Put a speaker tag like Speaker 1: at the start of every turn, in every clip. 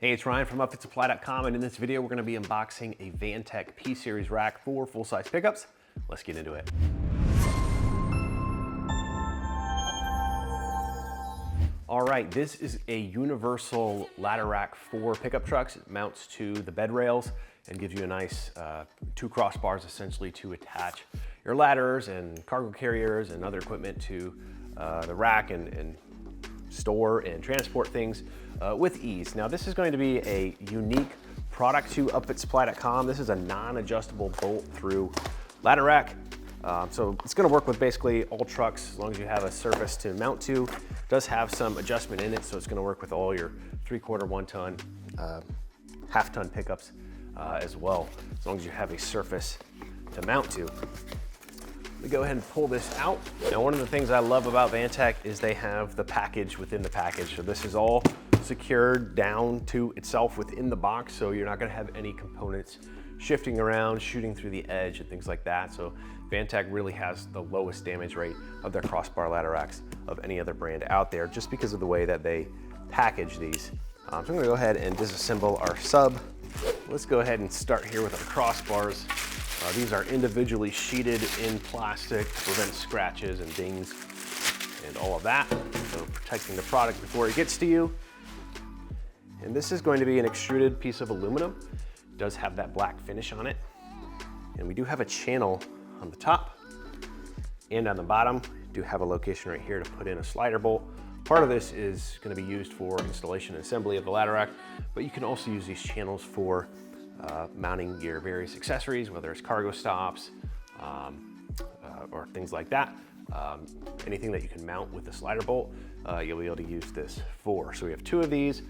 Speaker 1: Hey, it's Ryan from UpfitSupply.com, and in this video we're going to be unboxing a Vantech P-Series rack for full-size pickups. Let's get into it. All right, this is a universal ladder rack for pickup trucks. It mounts to the bed rails and gives you a nice two crossbars essentially to attach your ladders and cargo carriers and other equipment to the rack and store and transport things with ease. Now this is going to be a unique product to UpfitSupply.com. This is a non-adjustable bolt through ladder rack. So it's going to work with basically all trucks as long as you have a surface to mount to. It does have some adjustment in it, so it's going to work with all your 3/4, 1 ton, half ton pickups as well, as long as you have a surface to mount to. Let me go ahead and pull this out. Now, one of the things I love about Vantech is they have the package within the package. So this is all secured down to itself within the box, so you're not gonna have any components shifting around, shooting through the edge and things like that. So Vantech really has the lowest damage rate of their crossbar ladder racks of any other brand out there, just because of the way that they package these. So I'm gonna go ahead and disassemble our sub. Let's go ahead and start here with our crossbars. These are individually sheeted in plastic to prevent scratches and dings and all of that. So protecting the product before it gets to you. And this is going to be an extruded piece of aluminum. It does have that black finish on it. And we do have a channel on the top and on the bottom. We do have a location right here to put in a slider bolt. Part of this is going to be used for installation and assembly of the ladder rack, but you can also use these channels for mounting your various accessories, whether it's cargo stops or things like that. Anything that you can mount with the slider bolt, you'll be able to use this for. So we have 2 of these.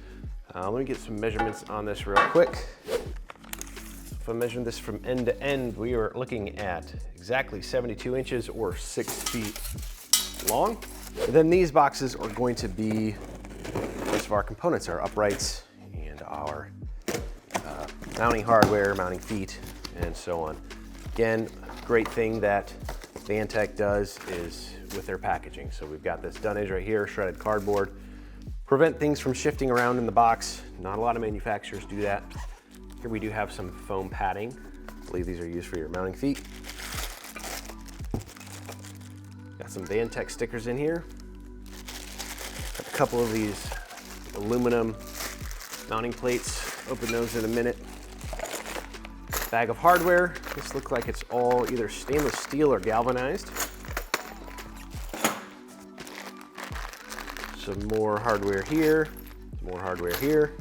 Speaker 1: Let me get some measurements on this real quick. If I'm measuring this from end to end, we are looking at exactly 72 inches or 6 feet long. And then these boxes are going to be the rest of our components, our uprights and our mounting hardware, mounting feet, and so on. Again, great thing that Vantech does is with their packaging. So we've got this dunnage right here, shredded cardboard. Prevent things from shifting around in the box. Not a lot of manufacturers do that. Here we do have some foam padding. I believe these are used for your mounting feet. Got some Vantech stickers in here. Got a couple of these aluminum mounting plates. Open those in a minute. Bag of hardware. This looks like it's all either stainless steel or galvanized. Some more hardware here, more hardware here.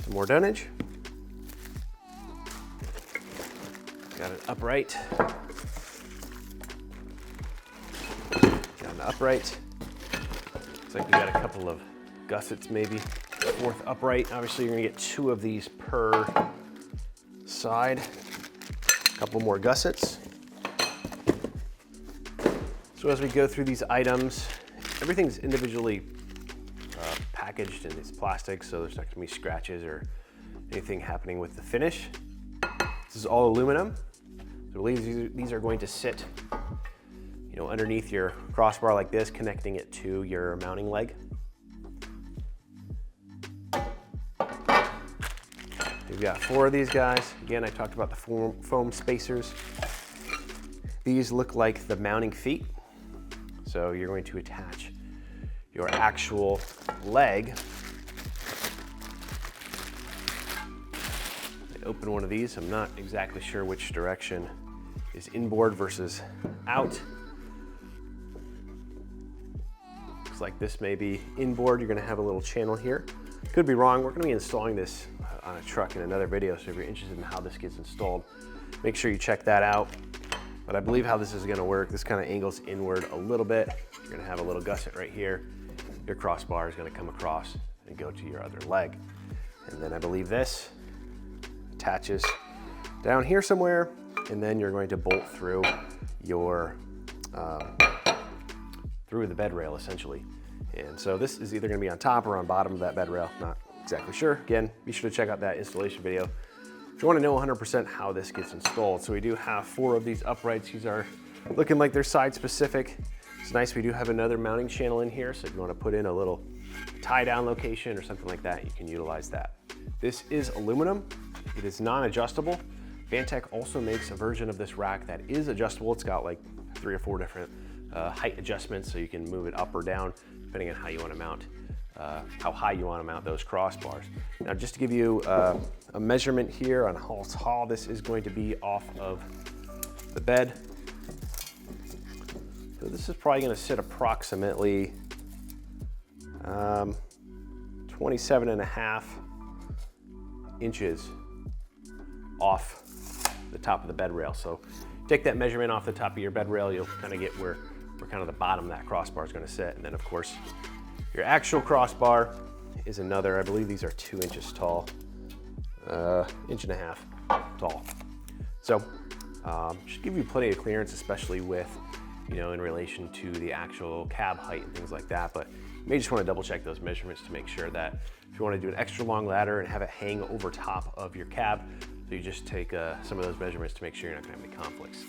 Speaker 1: Some more dunnage. Got an upright. Got an upright. Looks like we got a couple of gussets maybe. 4th upright. Obviously you're gonna get 2 of these per side. A couple more gussets. So as we go through these items, everything's individually packaged in this plastic, so there's not gonna be scratches or anything happening with the finish. This is all aluminum. So I believe these are going to sit, underneath your crossbar like this, connecting it to your mounting leg. We've got 4 of these guys. Again, I talked about the foam spacers. These look like the mounting feet. So you're going to attach your actual leg. I open one of these. I'm not exactly sure which direction is inboard versus out. Looks like this may be inboard. You're going to have a little channel here. Could be wrong. We're going to be installing this on a truck in another video, so if you're interested in how this gets installed, make sure you check that out. But I believe how this is going to work, this kind of angles inward a little bit. You're going to have a little gusset right here. Your crossbar is going to come across and go to your other leg. And then I believe this attaches down here somewhere, and then you're going to bolt through your through the bed rail essentially. And so this is either going to be on top or on bottom of that bed rail, not exactly sure. Again, be sure to check out that installation video if you want to know 100% how this gets installed. So we do have 4 of these uprights. These are looking like they're side specific. It's nice we do have another mounting channel in here, so if you want to put in a little tie down location or something like that, you can utilize that. This is aluminum. It is non-adjustable. Vantech also makes a version of this rack that is adjustable. It's got like 3 or 4 different height adjustments, so you can move it up or down depending on how you want to mount, how high you want to mount those crossbars. Now, just to give you a measurement here on how tall this is going to be off of the bed. So this is probably going to sit approximately 27.5 inches off the top of the bed rail. So take that measurement off the top of your bed rail, you'll kind of get where kind of the bottom of that crossbar is going to sit. And then of course, your actual crossbar is another, I believe these are 2 inches tall, 1.5 inches tall. So should give you plenty of clearance, especially with, you know, in relation to the actual cab height and things like that. But you may just want to double check those measurements to make sure that if you want to do an extra long ladder and have it hang over top of your cab, so you just take some of those measurements to make sure you're not going to have any conflicts.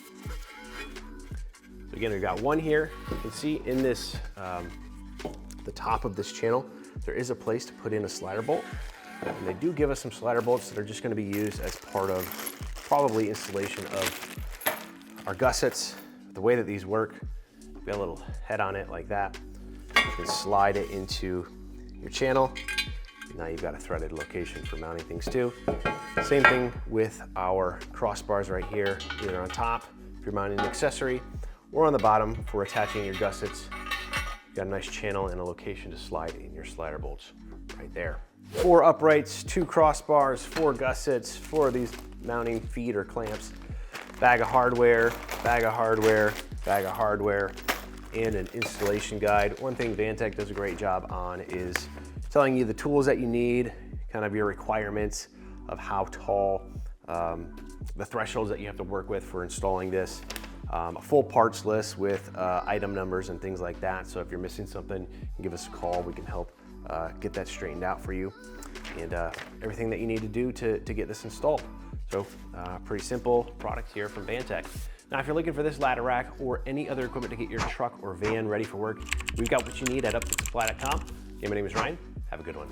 Speaker 1: So again, we've got one here. You can see in this, the top of this channel, there is a place to put in a slider bolt. And they do give us some slider bolts that are just going to be used as part of probably installation of our gussets. The way that these work, you've got a little head on it like that. You can slide it into your channel. Now you've got a threaded location for mounting things too. Same thing with our crossbars right here, either on top if you're mounting an accessory, or on the bottom for attaching your gussets. You've got a nice channel and a location to slide in your slider bolts right there. 4 uprights, 2 crossbars, 4 gussets, 4 of these mounting feet or clamps, bag of hardware, bag of hardware, bag of hardware, and an installation guide. One thing Vantech does a great job on is telling you the tools that you need, kind of your requirements of how tall, the thresholds that you have to work with for installing this, a full parts list with item numbers and things like that. So if you're missing something, you can give us a call. We can help get that straightened out for you, and everything that you need to do to get this installed. So pretty simple product here from Vantech. Now, if you're looking for this ladder rack or any other equipment to get your truck or van ready for work, we've got what you need at upfitsupply.com. Again, my name is Ryan. Have a good one.